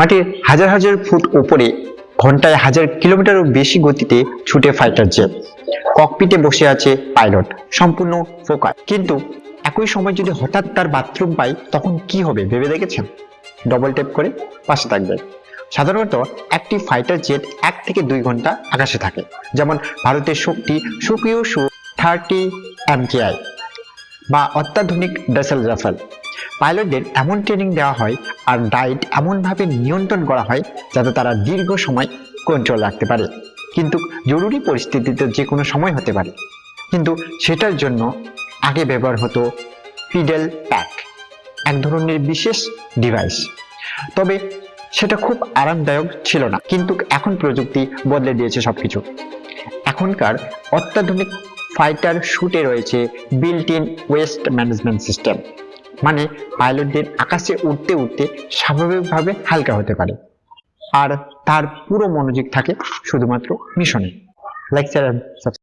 মাটির হাজার হাজার ফুট উপরে ঘন্টায় 1000 কিলোমিটারও বেশি গতিতে ছুটে ফাইটার জেট। ককপিটে বসে আছে পাইলট, সম্পূর্ণ ফোকাস। কিন্তু একই সময় যদি হঠাৎ তার বাথরুম পাই তখন কি হবে ভেবে দেখেছেন? ডবল ট্যাপ করে পাশে থাকবে। সাধারণত একটি ফাইটার জেট 1 থেকে 2 ঘন্টা আকাশে থাকে। যেমন ভারতের শক্তি সুকিউ Su-30 MKI বা অত্যাধুনিক ডাসেল রাফেল। পাইলটদের এমন ট্রেনিং দেওয়া হয় আর ডায়েট এমনভাবে নিয়ন্ত্রণ করা হয় যাতে তারা দীর্ঘ সময় কন্ট্রোল রাখতে পারে। কিন্তু জরুরি পরিস্থিতিতে যে কোনো সময় হতে পারে। কিন্তু সেটার জন্য আগে ব্যবহার হতো পিডেল প্যাক, এক ধরনের বিশেষ ডিভাইস। তবে সেটা খুব আরামদায়ক ছিল না। কিন্তু এখন প্রযুক্তি বদলে দিয়েছে সবকিছু। এখনকার অত্যাধুনিক ফাইটার শুটে রয়েছে built in waste management system, মানে পাইলটদের আকাশে উঠতে উঠতে স্বাভাবিকভাবে হালকা হতে পারে আর তার পুরো মনোযোগ থাকে শুধুমাত্র মিশনে। Like, share, subscribe.